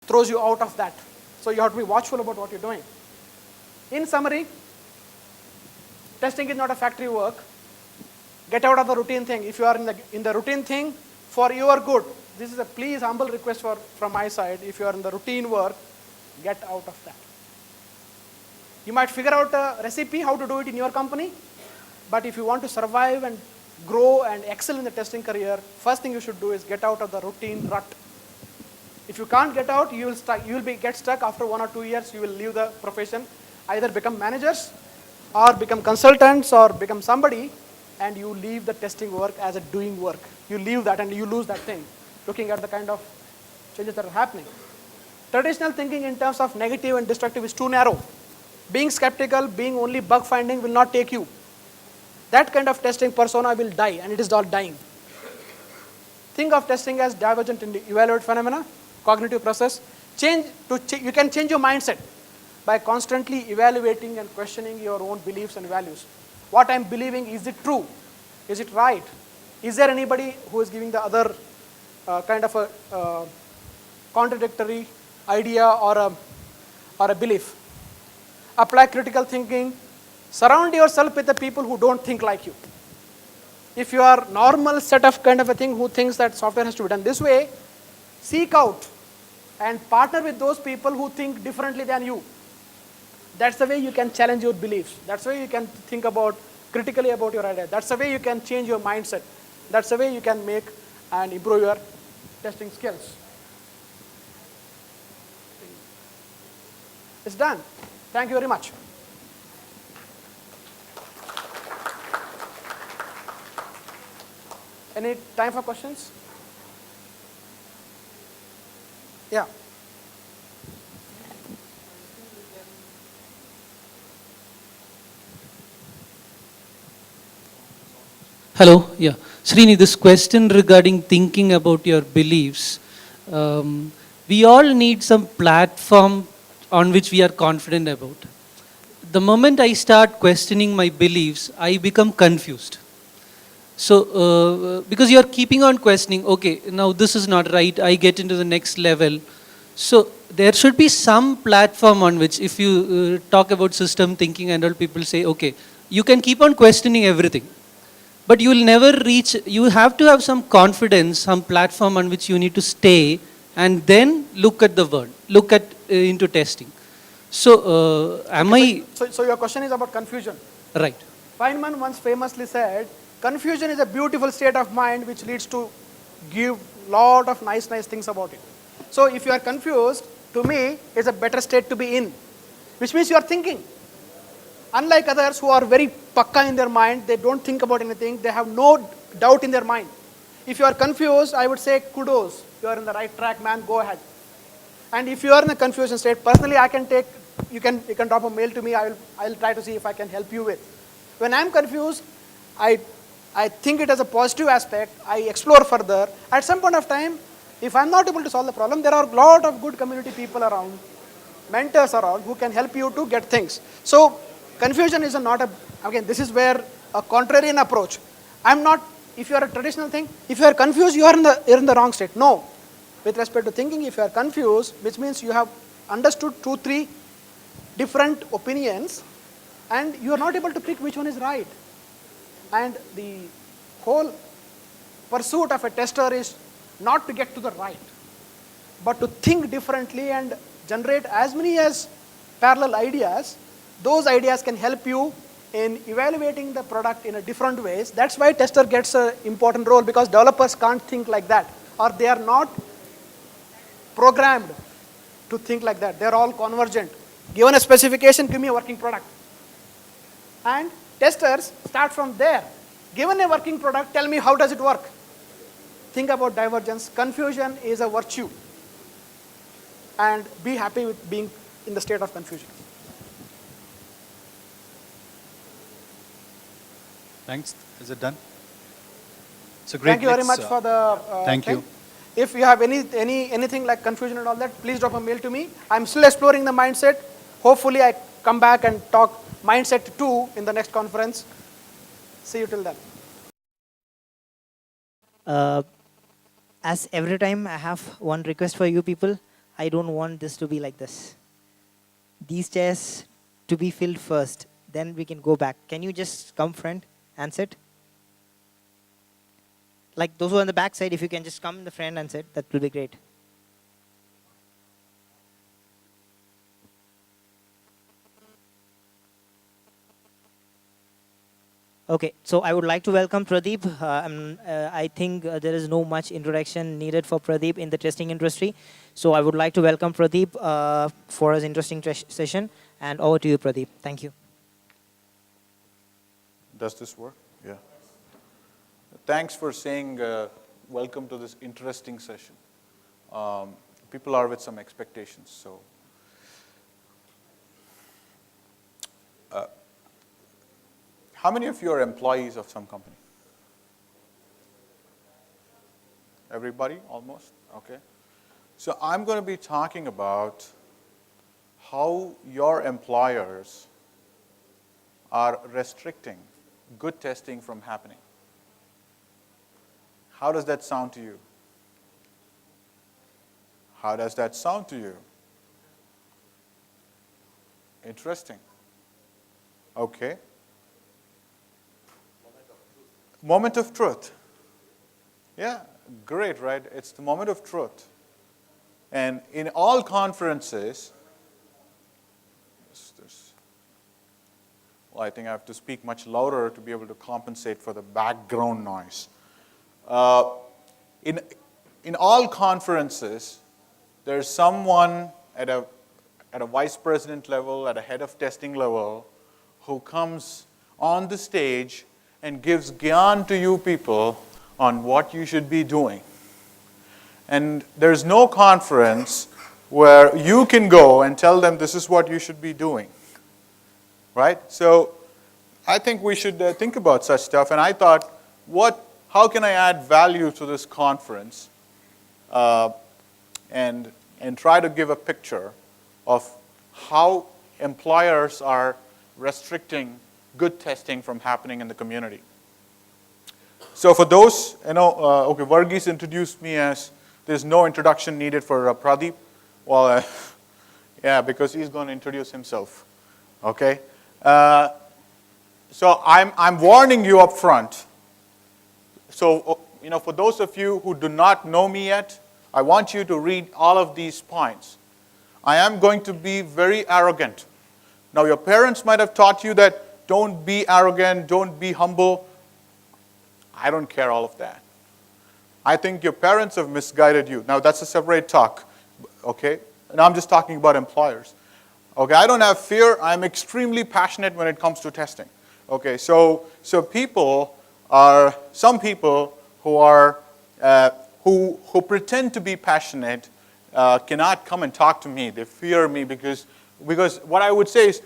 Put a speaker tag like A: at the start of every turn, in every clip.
A: throws you out of that. So you have to be watchful about what you're doing. In summary, testing is not a factory work. Get out of the routine thing. If you are in the routine thing, for your good, this is a please humble request from my side. If you are in the routine work, get out of that. You might figure out a recipe how to do it in your company, but if you want to survive and grow and excel in the testing career, first thing you should do is get out of the routine rut. If you can't get out, you will get stuck after 1 or 2 years. You will leave the profession, either become managers or become consultants or become somebody, and you leave the testing work as a doing work. You leave that and you lose that thing, looking at the kind of changes that are happening. Traditional thinking in terms of negative and destructive is too narrow. Being skeptical, being only bug finding will not take you. That kind of testing persona will die, and it is all dying. Think of testing as divergent and evaluate phenomena, cognitive process. You can change your mindset by constantly evaluating and questioning your own beliefs and values. What I'm believing, is it true? Is it right? Is there anybody who is giving the other kind of a contradictory idea or a belief? Apply critical thinking. Surround yourself with the people who don't think like you. If you are normal set of kind of a thing who thinks that software has to be done this way, seek out and partner with those people who think differently than you. That's the way you can challenge your beliefs. That's the way you can think critically about your idea. That's the way you can change your mindset. That's the way you can make and improve your testing skills. It's done. Thank you very much. Any time for questions? Yeah.
B: Hello, yeah. Srini, this question regarding thinking about your beliefs, we all need some platform on which we are confident about. The moment I start questioning my beliefs, I become confused. So, because you are keeping on questioning, okay, now this is not right, I get into the next level. So, there should be some platform on which, if you talk about system thinking and all, people say, okay, you can keep on questioning everything, but you will never reach, you have to have some confidence, some platform on which you need to stay and then look at the world, look at into testing. So,
A: So your question is about confusion.
B: Right.
A: Feynman once famously said, confusion is a beautiful state of mind which leads to give lot of nice things about it. So if you are confused, to me, it's a better state to be in, which means you are thinking. Unlike others who are very pakka in their mind, they don't think about anything, they have no doubt in their mind. If you are confused, I would say kudos, you are in the right track, man, go ahead. And if you are in a confusion state, personally I can take, you can drop a mail to me, I'll try to see if I can help you with. When I'm confused, I think it as a positive aspect, I explore further. At some point of time, if I'm not able to solve the problem, there are a lot of good community people around, mentors around who can help you to get things. So confusion is again, this is where a contrarian approach. If you are a traditional thing, if you are confused, you're in the wrong state. No. With respect to thinking, if you are confused, which means you have understood 2-3 different opinions and you are not able to pick which one is right. And the whole pursuit of a tester is not to get to the right, but to think differently and generate as many as parallel ideas. Those ideas can help you in evaluating the product in a different ways. That's why tester gets an important role, because developers can't think like that, or they are not programmed to think like that. They're all convergent. Given a specification, give me a working product. And testers start from there. Given a working product, tell me how does it work. Think about divergence. Confusion is a virtue. And be happy with being in the state of confusion.
C: Thanks. Is it done? So great.
A: Thank you very much for the
C: thank
A: thing.
C: you.
A: If you have anything like confusion and all that, please drop a mail to me. I'm still exploring the mindset. Hopefully I come back and talk mindset 2 in the next conference. See you till then.
D: As every time, I have one request for you people. I don't want this to be like this. These chairs to be filled first, then we can go back. Can you just come front and sit? Like those who are on the back side, if you can just come in the front and sit, that will be great. Okay, so I would like to welcome Pradeep. I think there is no much introduction needed for Pradeep in the testing industry. So I would like to welcome Pradeep for his interesting session. And over to you, Pradeep. Thank you.
C: Does this work? Yeah. Thanks for saying welcome to this interesting session. People are with some expectations, so. How many of you are employees of some company? Everybody, almost? Okay. So I'm going to be talking about how your employers are restricting good testing from happening. How does that sound to you? How does that sound to you? Interesting. Okay. Moment of truth. Yeah, great, right? It's the moment of truth. And in all conferences, well, I think I have to speak much louder to be able to compensate for the background noise. In all conferences, there's someone at a vice president level, at a head of testing level, who comes on the stage and gives gyan to you people on what you should be doing. And there's no conference where you can go and tell them this is what you should be doing. Right? So I think we should think about such stuff. And I thought, how can I add value to this conference and try to give a picture of how employers are restricting good testing from happening in the community. So for those, okay, Varghese introduced me as there's no introduction needed for Pradeep. Well, yeah, because he's going to introduce himself. Okay. So I'm warning you up front. So, for those of you who do not know me yet, I want you to read all of these points. I am going to be very arrogant. Now, your parents might have taught you that don't be arrogant, don't be humble. I don't care all of that. I think your parents have misguided you. Now, that's a separate talk, okay? And I'm just talking about employers. Okay, I don't have fear. I'm extremely passionate when it comes to testing. Okay, so some people who pretend to be passionate cannot come and talk to me. They fear me because what I would say is,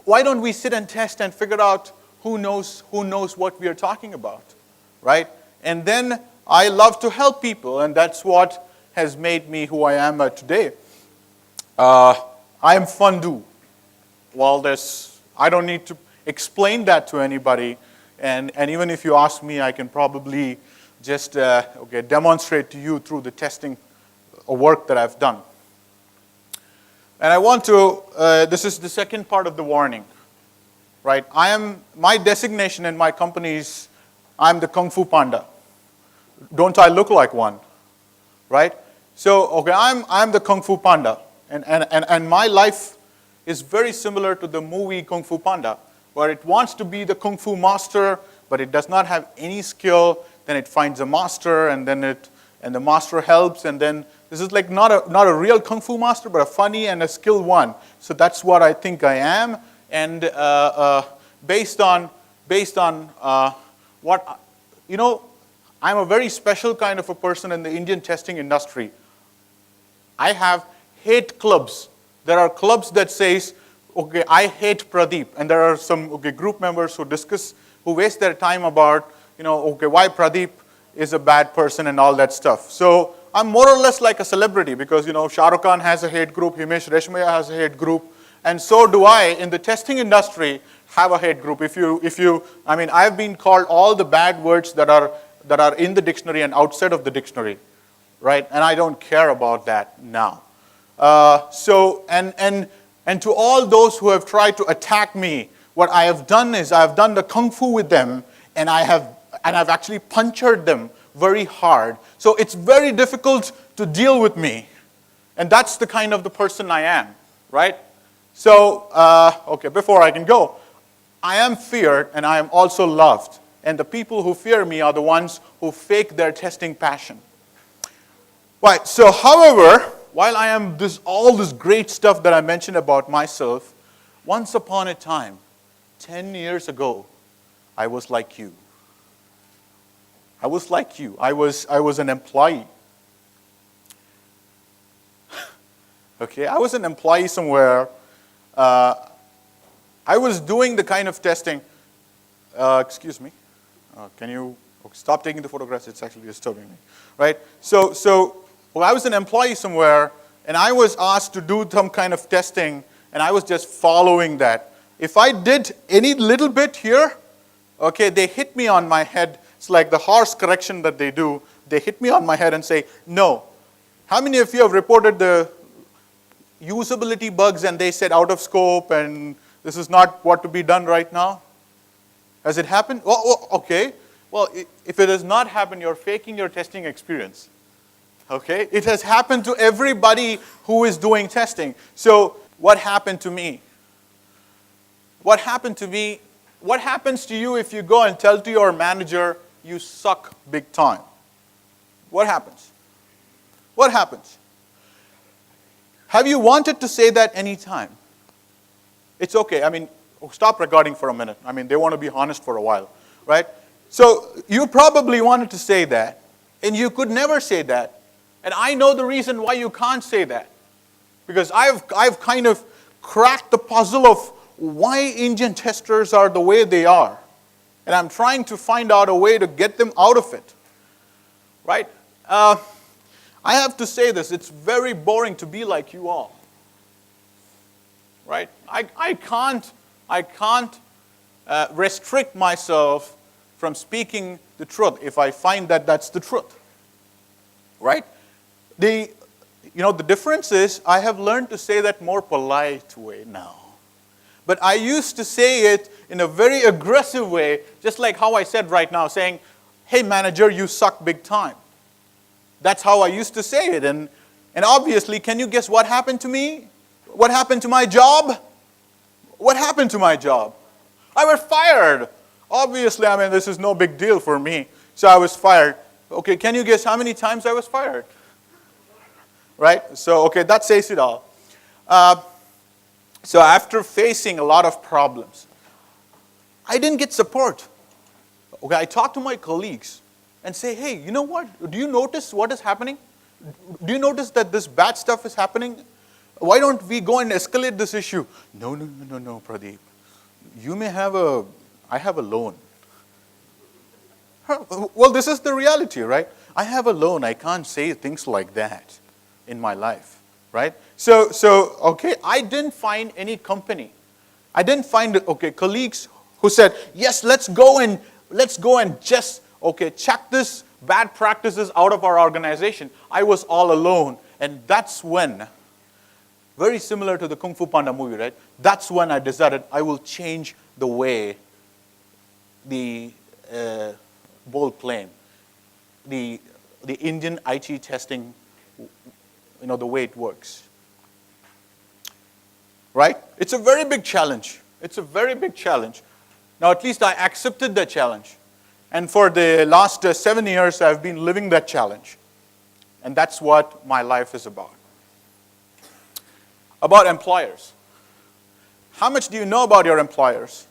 C: why don't we sit and test and figure out who knows what we are talking about, right? And then I love to help people, and that's what has made me who I am today. I am fun-do. Well, I don't need to explain that to anybody, and even if you ask me, I can probably just demonstrate to you through the testing work that I've done. And I want to, this is the second part of the warning, right? My designation in my company is, I'm the Kung Fu Panda. Don't I look like one, right? So, okay, I'm the Kung Fu Panda. And my life is very similar to the movie Kung Fu Panda, where it wants to be the Kung Fu master, but it does not have any skill. Then it finds a master, and the master helps, and then this is like not a real Kung Fu master, but a funny and a skilled one. So that's what I think I am. And based on what, I'm a very special kind of a person in the Indian testing industry. I have hate clubs. There are clubs that says, okay, I hate Pradeep. And there are some group members who waste their time about, why Pradeep is a bad person and all that stuff. So I'm more or less like a celebrity because, Shah Rukh Khan has a hate group, Himesh Reshammiya has a hate group, and so do I in the testing industry have a hate group. I've been called all the bad words that are in the dictionary and outside of the dictionary, right? And I don't care about that now. And to all those who have tried to attack me, what I have done is I have done the kung fu with them, and I've actually punctured them very hard. So it's very difficult to deal with me. And that's the kind of the person I am, right? So, okay, before I can go, I am feared and I am also loved. And the people who fear me are the ones who fake their testing passion. Right, so however, while I am all this great stuff that I mentioned about myself, once upon a time, 10 years ago, I was like you. I was like you. I was an employee. Okay, I was an employee somewhere. I was doing the kind of testing. Excuse me. Can you stop taking the photographs? It's actually disturbing me. Right? So I was an employee somewhere, and I was asked to do some kind of testing, and I was just following that. If I did any little bit here, okay, they hit me on my head. It's like the horse correction that they do. They hit me on my head and say, no. How many of you have reported the usability bugs and they said out of scope and this is not what to be done right now? Has it happened? Oh, okay. Well, if it has not happened, you're faking your testing experience. Okay? It has happened to everybody who is doing testing. So what happened to me? What happened to me? What happens to you if you go and tell to your manager, you suck big time? What happens? What happens? Have you wanted to say that any time? It's okay. I mean, stop recording for a minute. I mean, they want to be honest for a while, right? So you probably wanted to say that, and you could never say that. And I know the reason why you can't say that. Because I've kind of cracked the puzzle of why Indian testers are the way they are. And I'm trying to find out a way to get them out of it. Right? I have to say this, it's very boring to be like you all. Right? I can't restrict myself from speaking the truth if I find that that's the truth. Right? The difference is I have learned to say that more polite way now. But I used to say it in a very aggressive way, just like how I said right now, saying, hey manager, you suck big time. That's how I used to say it. And obviously, can you guess what happened to me? What happened to my job? What happened to my job? I was fired. Obviously, I mean, this is no big deal for me. So I was fired. Okay, can you guess how many times I was fired? Right? So, okay, that says it all. So after facing a lot of problems, I didn't get support. Okay, I talked to my colleagues and say, hey, you know what? Do you notice what is happening? Do you notice that this bad stuff is happening? Why don't we go and escalate this issue? No, Pradeep. You may have I have a loan. Well, this is the reality, right? I have a loan. I can't say things like that in my life, right? So okay, I didn't find any company. I didn't find, okay, colleagues who said, yes, let's go and just, okay, check this bad practices out of our organization. I was all alone. And that's when, very similar to the Kung Fu Panda movie, right? That's when I decided I will change the way the bold claim, the Indian IT testing, the way it works. Right? It's a very big challenge. It's a very big challenge. Now, at least I accepted the challenge. And for the last 7 years, I've been living that challenge. And that's what my life is about. About employers. How much do you know about your employers?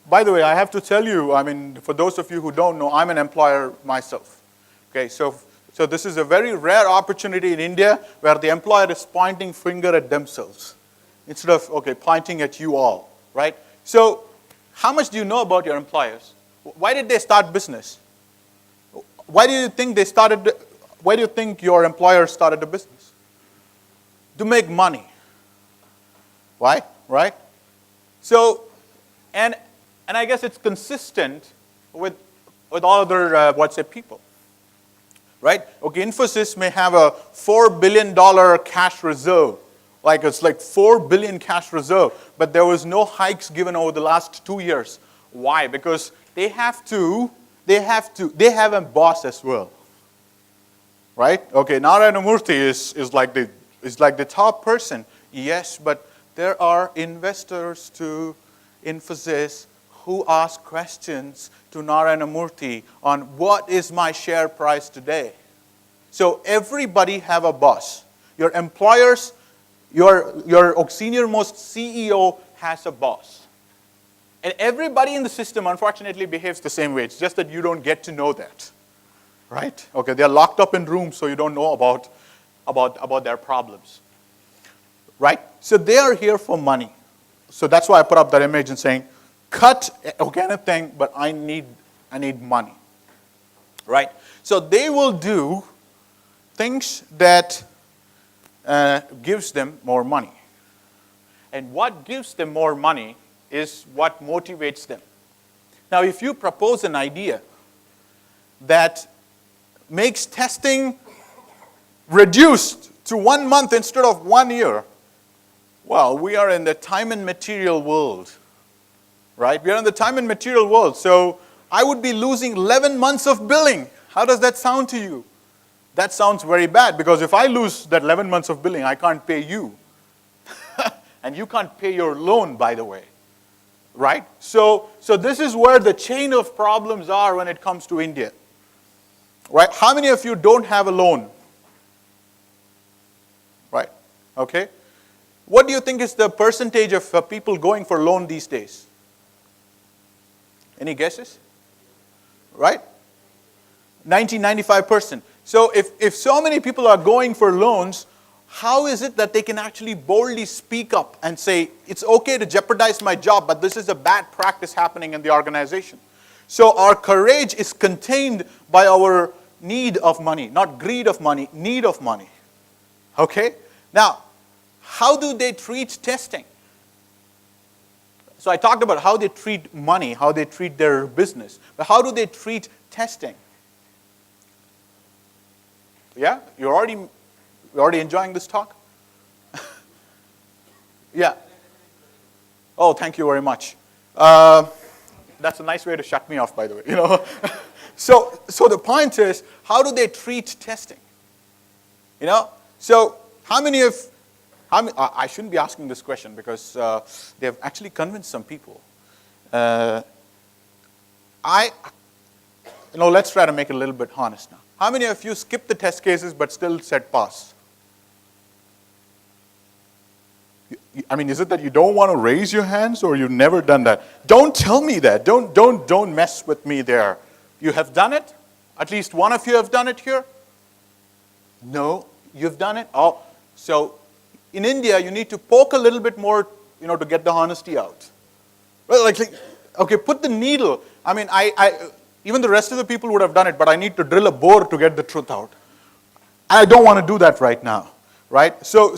C: By the way, I have to tell you, I mean, for those of you who don't know, I'm an employer myself. Okay, so this is a very rare opportunity in India where the employer is pointing finger at themselves instead of, okay, pointing at you all, right? So how much do you know about your employers? Why did they start business? Why do you think your employer started a business? To make money. Why? Right? So, and I guess it's consistent with all other WhatsApp people. right? Okay, Infosys may have a $4 billion cash reserve. Like it's like 4 billion cash reserve, but there was no hikes given over the last 2 years. Why? Because they have a boss as well. Right? Okay, Narayana Murthy is like the top person. Yes, but there are investors to Infosys who ask questions to Narayana Murthy on what is my share price today. So everybody have a boss. Your employers, your senior most CEO has a boss. And everybody in the system, unfortunately, behaves the same way. It's just that you don't get to know that. Right? Okay, they're locked up in rooms, so you don't know about their problems. Right? So they are here for money. So that's why I put up that image and saying, cut anything, but I need money. Right? So they will do things that gives them more money. And what gives them more money is what motivates them. Now, if you propose an idea that makes testing reduced to 1 month instead of 1 year, well, we are in the time and material world, right? We are in the time and material world. So I would be losing 11 months of billing. How does that sound to you? That sounds very bad, because if I lose that 11 months of billing, I can't pay you. And you can't pay your loan, by the way. Right? So this is where the chain of problems are when it comes to India. Right? How many of you don't have a loan? Right? Okay. What do you think is the percentage of people going for loan these days? Any guesses? Right? 95%. So if so many people are going for loans, how is it that they can actually boldly speak up and say, it's okay to jeopardize my job, but this is a bad practice happening in the organization? So our courage is contained by our need of money, not greed of money, need of money. Okay? Now, how do they treat testing? So I talked about how they treat money, how they treat their business. But how do they treat testing? Yeah? You're already enjoying this talk? Yeah. Oh, thank you very much. That's a nice way to shut me off, by the way. You know. So the point is, how do they treat testing? You know. So I shouldn't be asking this question because they have actually convinced some people. Let's try to make it a little bit honest now. How many of you skipped the test cases but still said pass? I mean, is it that you don't want to raise your hands, or you've never done that? Don't tell me that. Don't mess with me there. You have done it? At least one of you have done it here? No, you've done it? Oh, so in India, you need to poke a little bit more, to get the honesty out. Well, okay, put the needle. I mean, even the rest of the people would have done it, but I need to drill a bore to get the truth out. I don't want to do that right now, right? So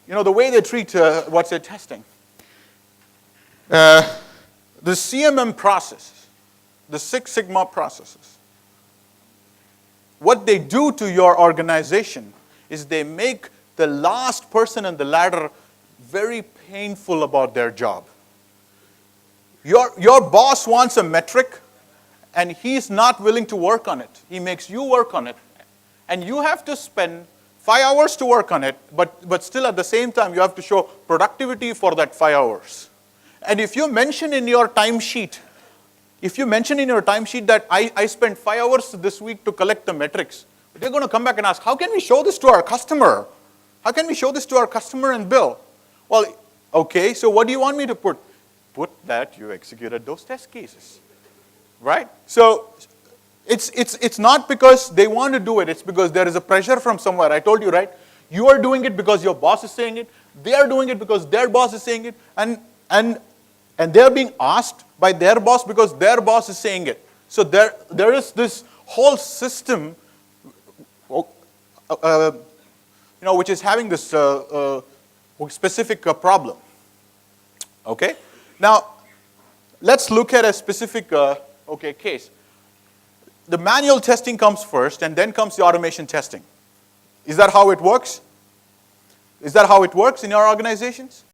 C: the way they treat what's their testing. The CMM process, the Six Sigma processes, what they do to your organization is they make the last person in the ladder very painful about their job. Your boss wants a metric, and he's not willing to work on it. He makes you work on it. And you have to spend 5 hours to work on it, but still at the same time, you have to show productivity for that 5 hours. And if you mention in your timesheet that I spent 5 hours this week to collect the metrics, they're going to come back and ask, how can we show this to our customer? How can we show this to our customer and bill? Well, okay, so what do you want me to put? Put that you executed those test cases. Right? So it's not because they want to do it. It's because there is a pressure from somewhere. I told you, right? You are doing it because your boss is saying it. They are doing it because their boss is saying it. And they are being asked by their boss because their boss is saying it. So there is this whole system, which is having this specific problem. Okay? Now, let's look at a specific case. the manual testing comes first and then comes the automation testing. Is that how it works? Is that how it works in your organizations?